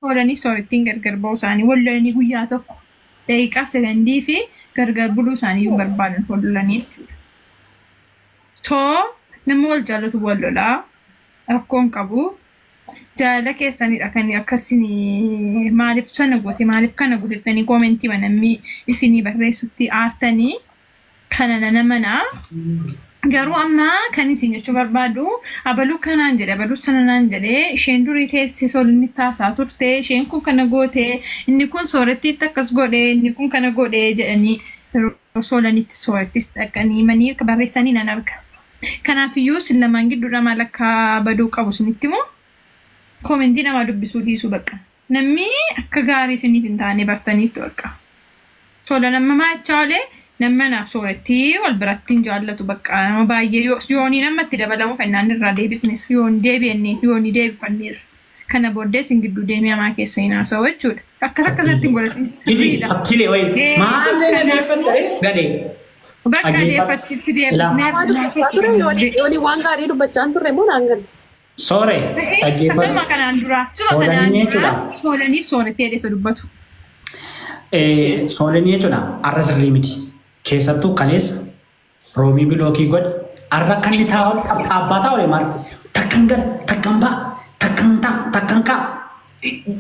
Oolanii soorettiin gargar ba'uu isaanii wallolanii guyyaa tokko daqiiqaaf sagandii fi gargar buluu isaanii yoo barbaadan wallolanii jechuudha. Namni wal jaallatu wal lolaa rakkoon qabu jaalala keessanidha kan akkasiin maaliif sana goote maaliif kana gootettanii koomentii namni isinii barreessutti aartanii kana namanaa. Garuu amma kan isin jechuu barbaadu abaluu kanaan jedhe abaluu sanaan jedhee isheen durii teessee soolini taasaa turte isheen kun kana goote inni kun soorettiitti akkas godhe inni kun kana godhe jedhanii soolanitti soorettis dhaqanii manii akka barreessanii nan arga. Kanaafiyyuu sin lamaan gidduudha maal akka baduu qabu isinitti moo koomentii namaa dubbisuu dhiisuu bakka namni akka gaarii isiniif hin taane bartaniitti bakka soolan amma maachaa olee. Nama naaf sooretti wal biratti hin jaallatu bakka nama baay'ee yoonii namatti dabalamu fannaan irraa deebisnes yoon deebi'annee yoonii deebifanneerra. Kana booddee sin gidduu deemee hamaa keessa hin haasa'u jechuudha. Akkasatti hin godhatin sirriidha. Abtilee wayii maal deeffatte gadee. Bakka deeffatti si deebisneef. Yoonii waan gaarii dubbachaa turre moo naan galle? Soore dhaggeeffatu. Suma kanaan dura. Soolaniif soorettee dheessa dubbatu. Soolanii jechuudha arra sirrii miti. Keessattuu kaleessa roomii bilookii godhe arra kan inni taabbataa olee maal takkan gal takkan ba'a takkan kaa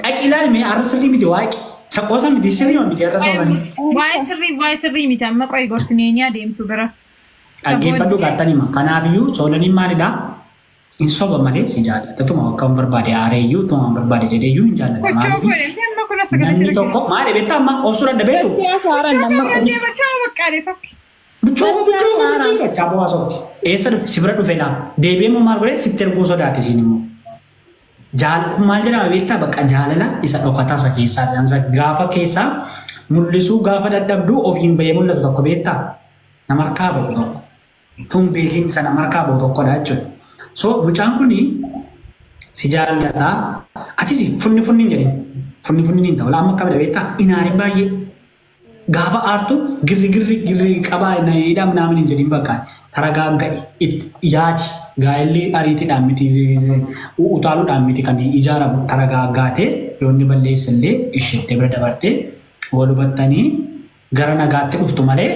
dhaqi ilaalme arra sirrii miti waaqi saqoosa miti sirrii miti arra soolanii. Waa'ee sirrii miti amma qo'i gorsineenii adeemtu bira. Dhaggeeffadhu gaattanima kanaafiyyuu soolaniin maalidhaa hin soba malee si jaallata tuma akka hin barbaade aareeyyuu tuma hin barbaade jedheeyyuu hin jaallata maaliif namni tokko maali beektaa amma obsuu dadhabeetu. Siyaasa haaran nama qabu. Eessa dhufe si bira dhufe laa deebi'ee maal godhee sitti erguu sodaate siin immoo. Kun maal jedhama beektaa bakka jaalala isa dhokataa isa keessaa gaafa keessaa mul'isuu gaafa dadhabduu ofiin bahee mul'atu tokko beektaa nama harkaa bahu tokko tun beekin isa nama harkaa bahu tokkodha jechuudha. So mucaan kuni si jaalataa atis funni hin jedhin. Funni hin ta'u amma akka beektaa inaariin baay'ee gaafa aartu girri qabaa hidhaam naamin hin jedhin bakka taragaa yaadi gaa'elli ariitiidhaan miti utaaluudhaan miti kan ijaaramu taragaa gaatee yoonni balleessallee isheettee bira dabartee wal hubattanii gara nagaatti dhuftu malee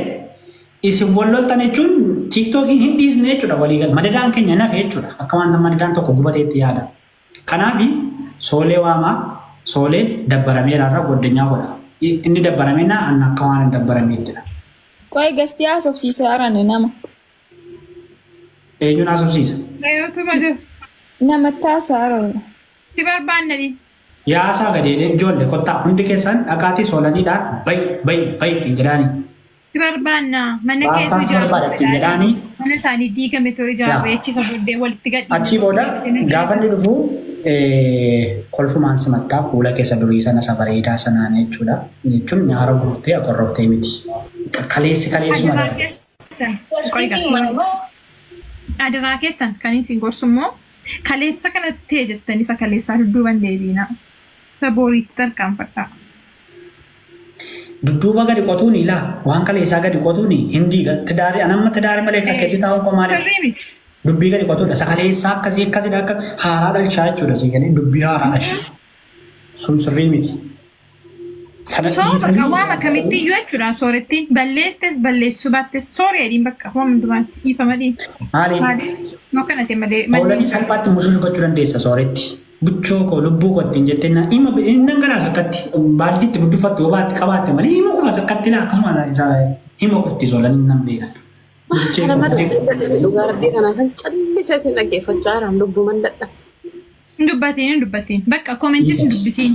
isin wal loltan jechuun tiiktookiin hin dhiisne jechuudha waliigal madadaan keenya nafe jechuudha akka wanta madadaan tokko gubateetti yaada. Kanaafi soolee waamaa Soleen dabbarameera irraa goddanyaa godha. Inni dabbarameenna anna akka waan hin dabbarameettidha. Qo'ee gastii haasofsiisa haaraan nama. Eenyuun haasofsiisa? Namatti haasa haaraan. Si barbaannani. Yaasaa gadeedee ijoollee kottaa hundi keessan dhaqaatii soolaniidhaan bayi ittiin jedhaanii. Si barbaanna mana keessa ijaaruu mana isaanii diigame ture ijaaruu eechisa booddee walitti gadhiisa. Achii booda gaafa inni dhufu kolfumaan simattaa fuula keessa durii sana isa bareedaa sanaan jechuudha. Jechuun nyaara guurtee akorroftee miti. Kaleessuma Adiraa keessan kan isin gorsummoo kaleessa kanatti jettanii isa kaleessaa dudduuban deebiina. Isa booriitti tarkaanfadhaa. Dudduuba gadi qotuun ilaa waan kaleessaa gadi qotuun hindi tidaari anamma tidaari malee kakkeetti taa'uu qomaadha. Dubbii gadi qotuudha isa kaleessaa akkasidha akka haaraa dhalchaa jechuudha si gadi dubbii haaraa dhalchaa. Sun sirrii miti. Waan akkamitti iyyuu jechuudha soorettiin balleesses balleessuu baattes soorii adiin bakka waan hundumaatti dhiifama dhiin. Maali? Moo kanatti malee. Oolanii salphaatti musuus gochuu dandeessa sooretti. Buchoo koo lubbuu kottiin jettee ima inni garaas akkatti baadiyyiitti guddifattu yoo baatti qabaatte malee ima kufaas akkatti laa akkasuma ima kufti soolanii nam beekan. Nama dhugaa rabbii kanaaf kan callisee isin dhaggeeffachaa jiran lubbuu mandadha. Hin dubbatiin bakka koomentii sun dubbisiin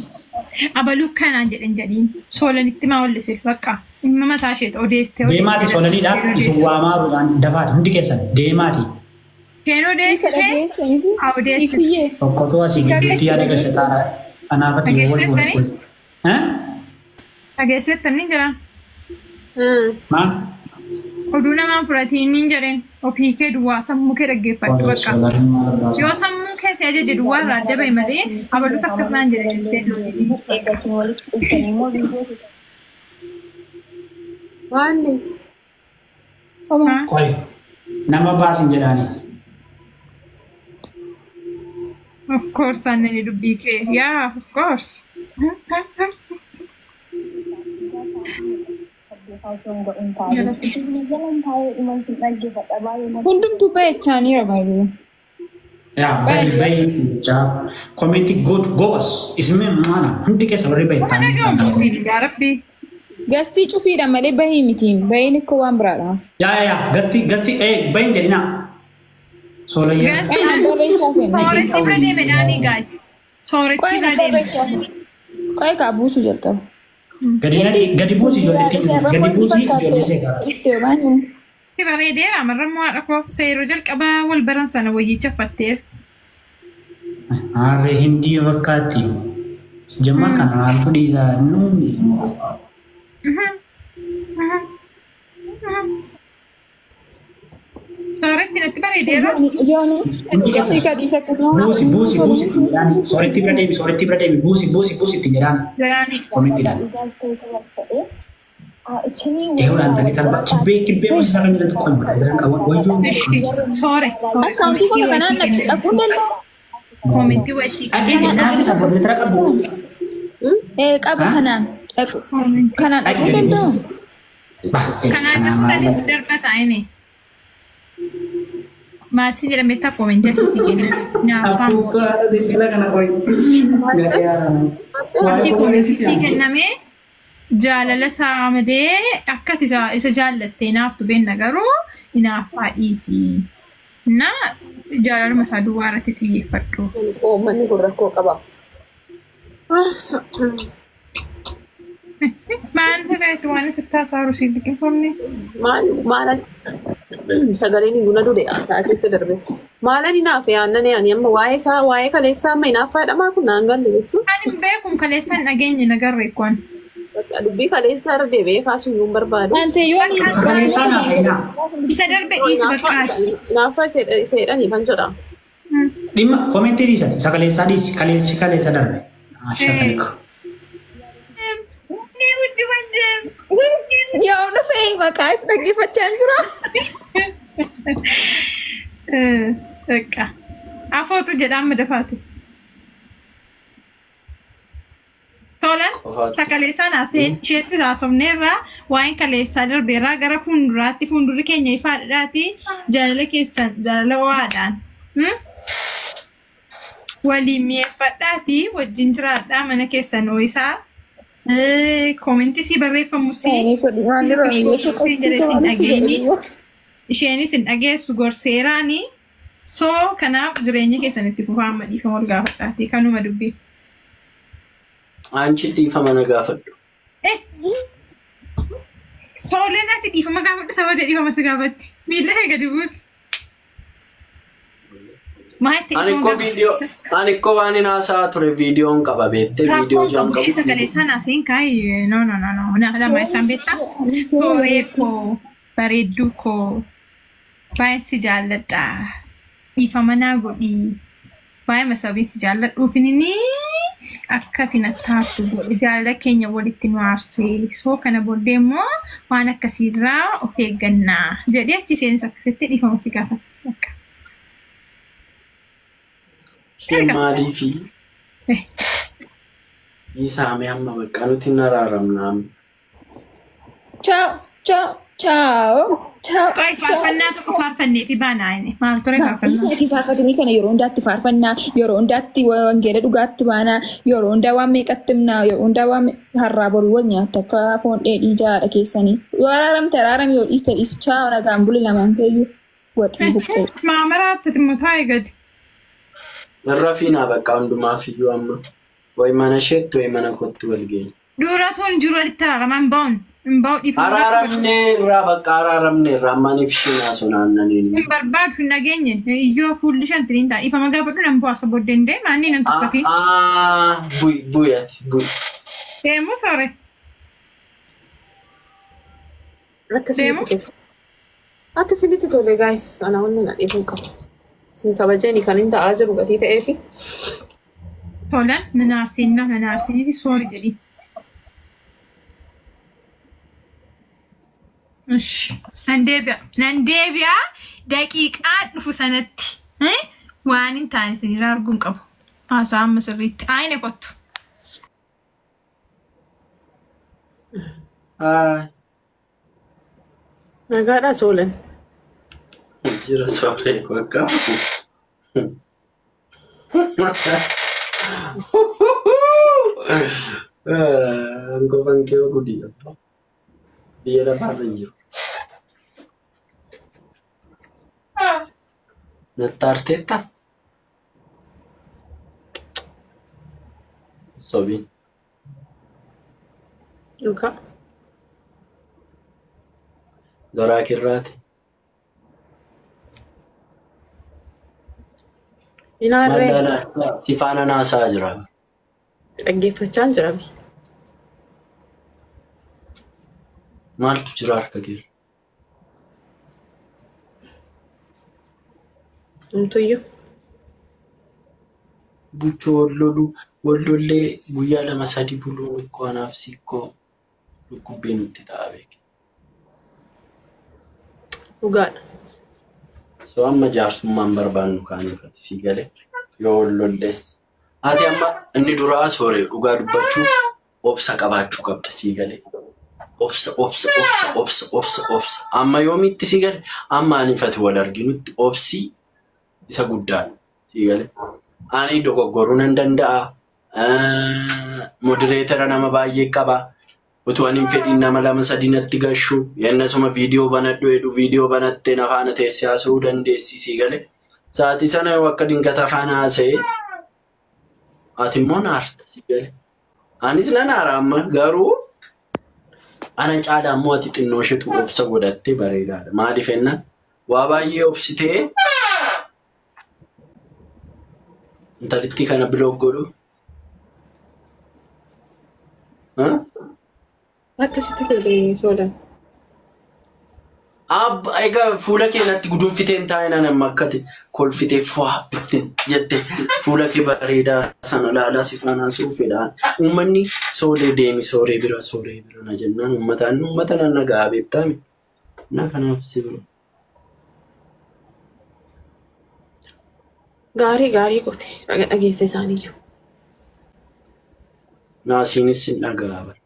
abaluu kanaan jedhiin soolanitti maa ollise bakka dhimma mataa ishee odeessite. Deemaati soolaniidhaan isin waamaa ruudhaan dafaati hundi keessan deemaati. Keno deessite odeessite. Tokkotu asii gidduutti yaada gashataa anaafatti yoo wal wal. Dhageessettanii ni jira. Maal? Oduu namaan fudhatiin ni jedheen ofii kee duwwaa sammuu kee dhaggeeffadhu bakka. Yoo sammuu kee si ajaje duwwaa irraa adda bahe malee abaluutu akkasnaan Waanni. Qoy nama baasin jedhaanii. Of course, Anne dubbii kee. Yeah, of course. Hundumtuu baay'achaaniira baay'ee. Ya, baik, jawab. Komenti gos, isme mana? Nanti kayak seperti baik. Mana kamu ya Rabbi? Gastii cufiidha malee bahii mitiin. Bahiin akka waan biraadha. Ya, gasti, bayin jadi nak. Soalnya ya. Sooretti bira deeme dhaanii guys. Sooretti bira deeme. Qo'ee kaa buusuu jalqaba. Gadi buusi ijoollee seeqaa. Si bareedeera marrammoo haadha koo seeroo jalqabaa wal baran sana wayyicha fatteef. Harree hindii fakkaatti. Sejammaa kana maaltu dhiisaa nuuni. Sooretti natti bareedeera. Buusi jedhaani. Sooretti bira deemi. Buusi itti jedhaani. Komentidhaan. Udah tadi tanpa kibe masih sangat jalan tukang berada kawan wayu. Sore. Akkauntii koo kanaan dhaquu danda'u. Komenti wajji. Nanti sabun mitra kamu. Qabu kanaan dhaqu. Kanaan dhaquu danda'u. Kanaan darbata ini. Masih jalan meta komenti sih gini. Napa? Aku ke ada di kana koi. Enggak ya. Masih komenti sih kename. Jaalala saamadee akkati isa jaallattee naaftu beenna garuu hinaaffaa dhiisii. Na jaalaluma isaa duwwaa irratti xiyyeeffadhu. Manni kun rakkoo qaba. Maal irratti waan sitti haasa'u siif biqiltoonni? Maala sagaleen buna dure taa keessa darbe. Maala ni naafe aannan ani amma waa'ee kaleessaa amma hinaaffaadhamaa kun naan galle jechuudha. Ani beekuun kaleessaan dhageenye nagarre ikkoon. Dubbii kaleessaa irra deebi'ee kaasuun hin barbaadu. Bisa darbe dhiisi bakkaati. Naafa seedhanii kan jedha. Dhimma komentii dhiisati. Sakaleessaa dhiisi. Kaleessa darbe. Shakaliiko. Yoo dhufee maqaa isa dhaggeeffachaa jira. Afootu jedhaan madafaatu. Tolan sakaleessaa naaseen isheetti taasofneerraa waa'een kaleessaa darbeerraa gara fuuldurri keenya ifaadhaati jaalala keessan jaalala ho'aadhaan waliin mi'eeffadhaati wajjin jiraadhaa mana keessan ho'isaa komentii si barreeffamu isheenis hin dhageessu gorseeraani soo kanaaf jireenya keessan itti fufaa amma dhiifama wal gaafadhaati kanuma dubbii. Anchi dhiifama na gaafadhu. Sooleen ati dhiifama gaafadhu sababa dhiifama si gaafatti. Miila kee gadi buusi. Ani ko waan hin haasaa ture viidiyoon qaba beekte viidiyoo jaan qabu. Sagaleessaa naaseen kaayi no. Lama isaan beektaa? Tooree koo bareedduu koo baay'een si jaalladha. Dhiifama naa godhii. Baay'ee masabii si jaalladhuufinini. Akkati nattaatu jaalala keenya walitti nu aarsee soo kana booddee immoo waan akkasiirraa of eeggannaa jedhee achi seenis akkasitti dhiifama si gaafata. Maaliifi isaame amma bakka nuti hin araaramnaa. Ciao. Qoy faarfannaa tokko faarfannee fi baanaa inni maal ture faarfannaa? Isaatii faarfatanii kana yeroo hundaatti faarfannaa yeroo hundaatti wangeela dhugaatti baanaa yeroo hundaa waan meeqatti himnaa yeroo hundaa waan har'aa boruu wal nyaatta akka foon dheedhii jaadha keessanii yoo araaram yoo dhiiste dhiisichaa nagaan buli lamaan keeyyuu waxii buqqee. Maamaraatti timmotaa eegate. Irra fiinaa bakka hundumaaf iyyuu amma wayi mana isheetti wayi mana kootti wal geenya. Duratuun jiru walitti araaraman bahuun. Araaramne irraa bakka araaramne irraa maaniif isheen haasofnaannaniin. Hin barbaadu hin dhageenye iyyoo fuulli shantiriin ta'a dhiifama gaafadhu nan bu'aasa booddeen maanni nan tuffatiin. Bu'eeti. Deemuu soore. Akkasinitti tole guys ana wanni na dhiifuu qabu. Sin kabajanii kan hin ta'aa jiru gatii ta'eefi. Tolan mana aarsiiniiti soori jedhi. Nan deebi'a daqiiqaa dhufu sanatti waan hin taane isinirraa arguun qabu. Haasaa amma sirriitti. Aayine kottu. Nagaadhaa soolan. Jira sooree bakka. Angofan kee guddi abba. Biyya lafaarra hin jiru. Nattaarteetta? Sobiin. Dhugaa. Garaa kirraati. Inaarree Mallaalaa si faana naasaa jira. dhaggeeffachaa hin jirame. Maaltu jira harka kee? Humtuyyuu. Buchoo wallollee guyyaa 2-3 buluun ikkoo anaaf sikkoo dhukkubbii nutti ta'a beeke. Dhugaadha. So amma jaarsummaan barbaannu kaaniifati si galee yoo wallollees. Ati amma inni duraa sooree dhugaa dubbachuuf obsa qabaachuu qabda si galee. Obsa. Amma yoomitti si galee amma aniifati wal arginutti obsi isa guddaadha si galee. Ani dogoggoruu nan danda'a. Modereetara nama baay'ee qaba. Utuu ani fedhiin nama 2-3 natti gashu yennasuma viidiyoo banadhu jedhu viidiyoo banattee nafaana teessee haasa'uu dandeessi si galee. Sa'aatii sana yoo akka dinkata afaan haasa'e ati immoo naarta si galee. Anis nan haara amma garuu ana caalaa immoo ati xinnoo isheetu obsa godhattee bareedaadha. Maaliif jennaan waa baay'ee obsitee intalitti kana biloog godhu. Akkasitti firdee soolan. Egaa fuula keenyatti gudunfiteen taa'ina nama akkati kolfitee fu'aa bittin jette fuula kee bareedaa sana laalaa si faana haasa'uu fedhaan. Uummanni soolee deemi sooree bira na jennaan uummata nan nagaa beektaami. Na kanaaf si bira. Gaarii qote dhageessa isaaniiyyuu. Naasiinis hin dhagaa bara.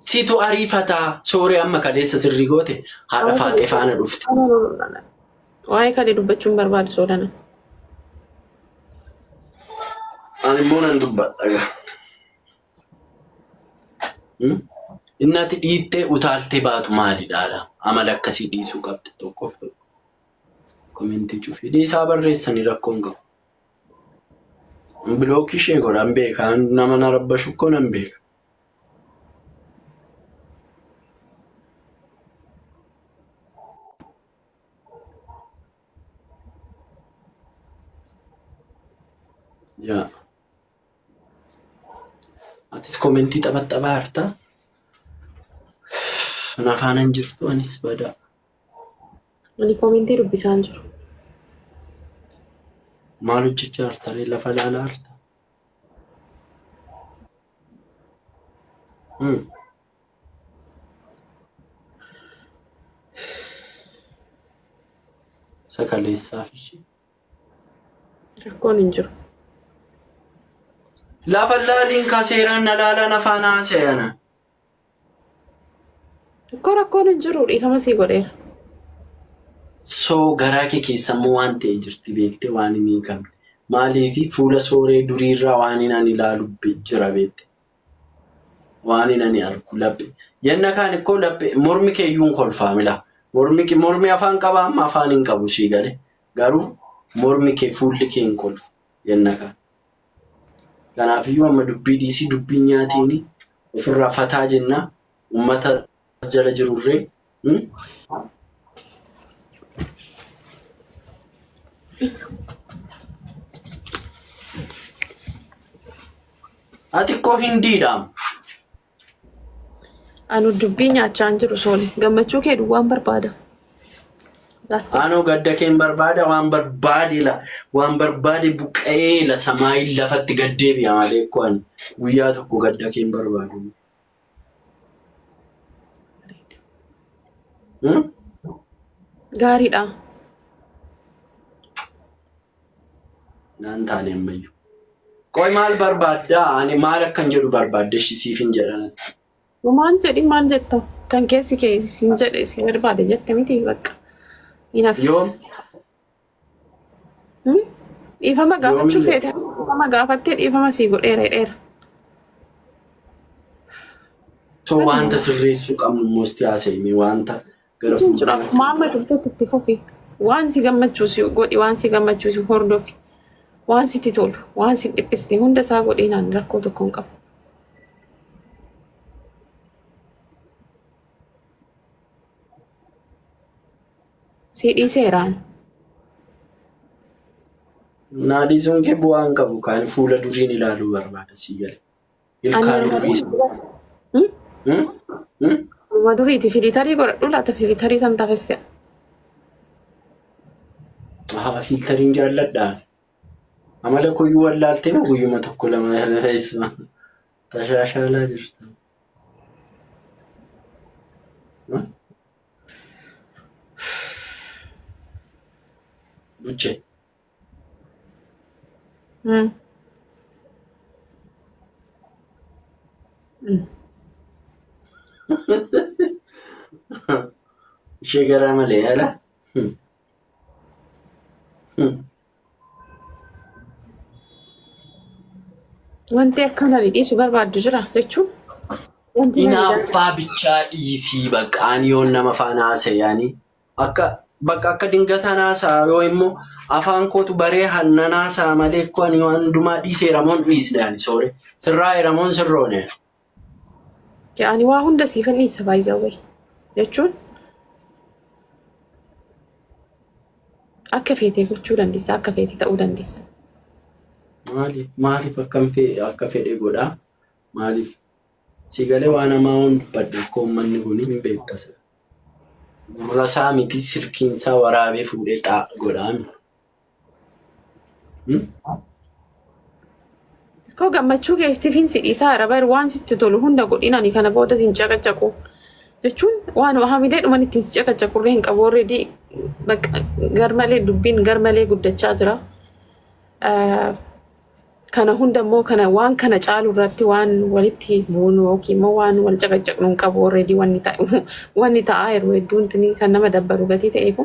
Situ ariifataa sooree amma kaleessa sirrii goote haadha faatee faana dhufte. Waa'ee kalee dubbachuun barbaadu soolana. Ani immoo nan dubbadha gaa. Inni ati dhiittee utaaltee baatu maalidhaadha? Amala akkasii dhiisuu qabda tokkoof tokko. Komentii cufee dhiisaa barreessanii rakkoon qabu. Bilookii ishee godhan beeka nama na rabbashu koo nan beeka. Yaa. Atis komentii taphattaphaa harta. Nafaan hin jirtu anis badaa. Ani komentii dubbisaa hin jiru. Maal hojjechaa harta ree lafa laalaa harta? Sakaleessaaf ishee. Rakkoon hin jiru. Lafa laaliin kaseeraan na laalaan afaan haasa'ana. Rakkoon hin jiru dhiifama sii godheera. Soo garaa kee keessammoo waan ta'e jirti beekte waan hin hiikamne. Maaliifi fuula sooree duriirraa waan hin ani ilaalu jira beekte. Waan hin ani argu laphee. Yenna kaan ikkoo laphee mormi keeyyuun kolfaa mila. Mormi afaan qaba amma afaan hin qabu sii galee. Garuu mormi kee fuulli kee hin kolfu yenna kaan. Kanaafiyyuu amma dubbii dhiisii dubbii nyaatiin ofirraa fataa jenna uummata jala jirurree. Ati koo hindiidhaam. Anu dubbii nyaachaa hin jiru soole. Gammachuu kee duwwaan barbaada. Anu gadda keen barbaada waan barbaade buqqa'ee la samaayin lafatti gaddeebi'a malee koo ani guyyaa tokko gadda keen barbaadu. Gaariidha. Naan taane ammayyuu. Qoy maal barbaaddaa? Ani maal akkan jedhu barbaadde siif hin jedhanatti. Maal jedhi maal jetta? Kan keessi hin jedhe si barbaade jette miti bakka. Inaaf. Yoom? Dhiifama gaafachuu feete dhiifama gaafattee dhiifama sii godheera dheera. So wanta sirreessuu qabnu moosti haasa'ime wanta gara fuulduraa. Maamma dubbeetti itti fufi. Waan si gammachiisu godhi waan si gammachiisu hordofi. Waan sitti tolu waan si dhiphisne hunda isaa godhinaan rakkoo tokko hin qabu. Si dhiiseeraan. Naadhiisuun kee bu'aan qabu kan fuula duriin ilaaluu barbaada sii gale. Ilkaan durii. Uma duriiti filitarii godhadhu laata filitarii san tafesse. Filtariin jaalladhaa. Amala koyyuu wallaaltee moo guyyuma tokko lama feesima tashaashaalaa jirta. Buche. Ishee garaa malee ala. Wanti akkana dhiisu barbaaddu jira jechuun. Inaaffaa bichaa dhiisii baqqaan yoo nama faana haasa'anii akka dingataan haasa'a yoo immoo afaan kootu baree hannan haasa'a malee akkoo ani waan hundumaa dhiisee ramoon dhiisne ani soore sirraa ramoon sirroone. Ani waa hunda siifan dhiisa baay'isawwee jechuun akka feetee gochuu dandeessa akka feetee ta'uu dandeessa. Maaliif akka fedhe godhaa maaliif si galee waan namaa hundi badde akka uummanni kun hin beektasa. Gurra isaa miti silkiinsaa waraabee fuudhee xaa godhaami. Koo gammachuu keessifin sidhiisaa arabar waan sitti tolu hunda godhinani kana booda sin caqacaqu jechuun waan hamilee dhuman ittiin si caqacaqurree hin qabu already garmalee dubbiin garmalee guddachaa jira. Kana hunda immoo kana waan kana caalu irratti waan walitti buunu yookiin immoo waan wal caqacaqnu hin qabu already wanni ta'aa yeroo hedduun kan nama dabbaru gatii ta'eefu.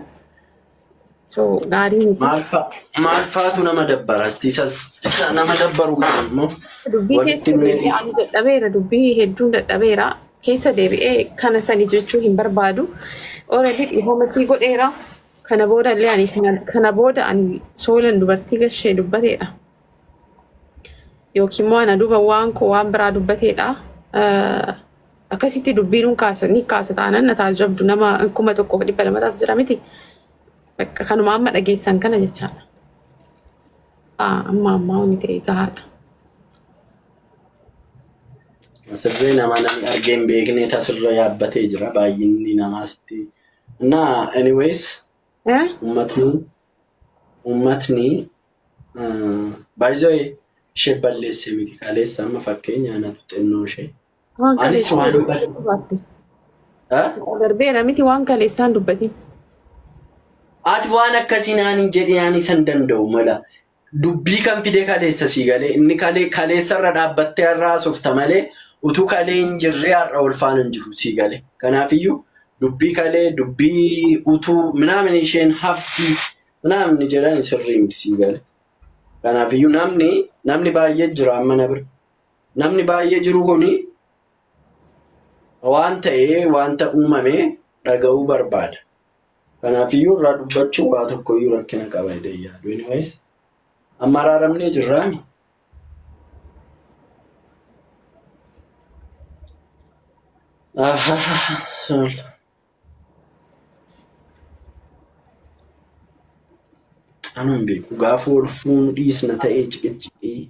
So gaarii miti. Maal faatu nama dabbara? Isa nama dabbaru kan immoo. Dubbii keessa ani dadhabeera dubbii hedduun dadhabeera keessa deebi'ee kana sani jechuu hin barbaadu. Already dhiifama sii godheera. Kana booda illee ani kana booda ani soolan dubartii gashee dubbateedha. Yookiin immoo ana duuba waan koo waan biraa dubbateedha. Akkasitti dubbiin ni kaasa taanaan na taajabdu nama 1,200 taas jira miti. Kanuma amma dhageessan kana jechaadha. Amma wanni ta'e gahaadha. Asirree nama namni argee hin beekne asirra yaabbatee jira baay'inni namaasitti. Anyways uummatni baay'ee ishee balleessee miti kaleessa amma fakkeenya natu xinnoo ishee. Anis waan dubbatte. Darbeera miti waan kaleessaan dubbatin. Ati waan akkasii naan hin jedhi naan isan danda'u mala. Dubbii kan fide kaleessa sii galee inni kaleessa irra dhaabbattee har'a haasofta malee utuu kalee hin jirre har'a ol faana hin jiru sii galee. Kanaafiyyuu dubbii kalee dubbii utuu minaamin isheen hafti minaamin jedhan sirrii miti sii galee. Kanaafiyyuu namni baay'ee jira amma na bira. Namni baay'ee jiru kuni waan ta'ee wanta uumame dhaga'uu barbaada. Kanaafiyyuu irraa dubbachuu waa tokkoyyuu rakkina qaba jedhee yaadu. Anyways, amma araaramnee jirraami. Anu hin beeku gaafa ol fuunu dhiisna ta'ee ciqicciqii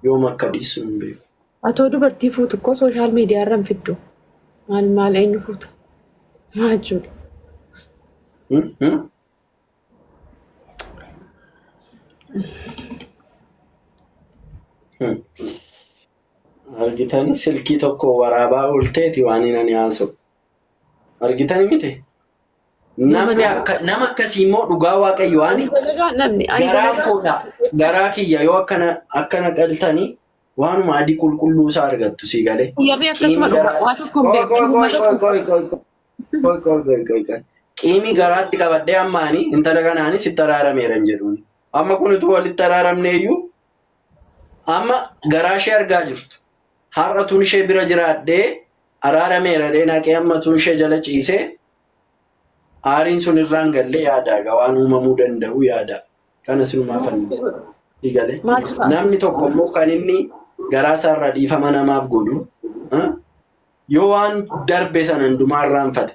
yoom akka dhiisu hin beeku. Atoo dubartii fuutu koo sooshaal miidiyaa irra hin fiddu. Maal eenyu fuuta? Maal jechuudha? Argitanii silkii tokko waraabaa oolteeti waan hin ani haasa'u. Argitanii miti? Nama akkasii immoo dhugaa waaqayyo waan garaan koodha. Garaa kiyya yoo akkana qaltanii waanuma adii qulqulluu isaa argattu si galee. Yarri akkasuma dhufa waa tokko qiimii garaatti qabadhee ammaanii intala kanaanis itti araarameeran jedhuuni. Amma kun utuu walitti araaramneeyyuu amma garaa ishee argaa jirtu. Har'a tun ishee bira jiraadhee araarameera dheenaqee amma tun ishee jala ciisee aariin sun irraan gallee yaada waan uumamuu danda'u yaada. Kana sinumaa fannisa. Digale. Namni tokko immoo kan inni garaa isaarraa dhiifama namaaf godhu yoo waan darbe sana hundumaa irraanfate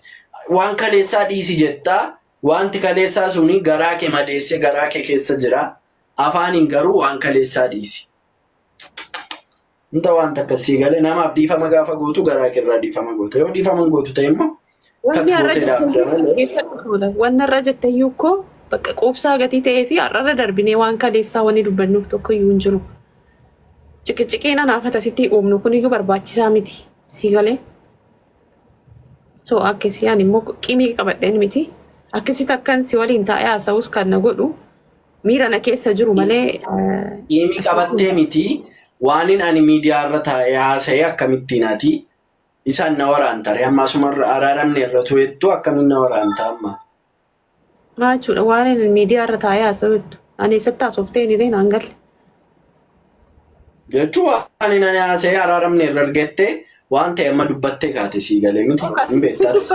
waan kaleessaa dhiisi jettaa wanti kaleessaa suni garaa kee madeessee garaa kee keessa jira afaaniin garuu waan kaleessaa dhiisi. Inta wanta akkasii galee namaaf dhiifama gaafa gootu garaa kee irraa dhiifama goota yoo dhiifama gootu ta'e immoo wanni irra jetteyyuu koo bakka quubsaa gatii ta'ee fi har'arra darbinee waan kaleessaa wanni dubbannuuf tokko iyyuu hin jiru. Ciqiqiina naafata sitti uumnu kun iyyuu barbaachisaa miti si galee. So akkasii ani immoo qimii qabadheen miti. Akkasitti akkan si waliin taa'ee haasa'us kan na godhu miira na keessa jiru malee. Qimii qabattee miti waanin ani miidiyaa irra taa'ee haasa'ee akkamittiin ati isaan na waraantare amma asumarra araaramne irra tu'ettu akkamiin na waraanta amma. Maachuudha waan miidiyaa irra taa'ee haasa'utu ani eessatti haasoftee ni naan galle. Jechuun waan ani haasa'ee araaramne irra argattee waan ta'e amma dubbattee kaate sii galee miti hin beektaas.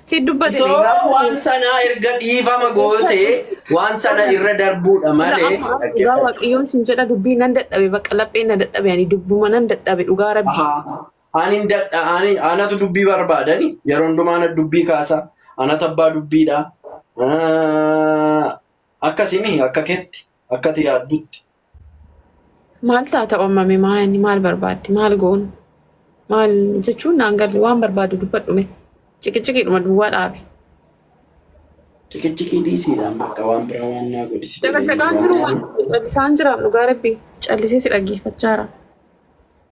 Si dubbate. So waan sana erga dhiifama gootee waan sana irra darbuudha malee. Dhugaa waaqayyoon sin jedha dubbii nan dadhabe bakka laphee na dadhabe ani dubbuma nan dadhabe dhugaa rabbi. Anatu dubbii barbaadani yeroo hundumaa ana dubbii kaasa anatu abbaa dubbiidha. Akkasimi akka keetti akkati yaaddutti. Maal taata uumame maal barbaaddi maal goonu maal jechuun naan galle waan barbaadu dubbadhume ciqiqiidhuma duwwaa dhaabe. Ciqiqiidhii dhiisiidhaan bakka waan biraa waan naa godhisi. Daga shagaan jiru waan callisaan jiraaf dhugaa rabbi callisee si dhaggeeffachaa jira.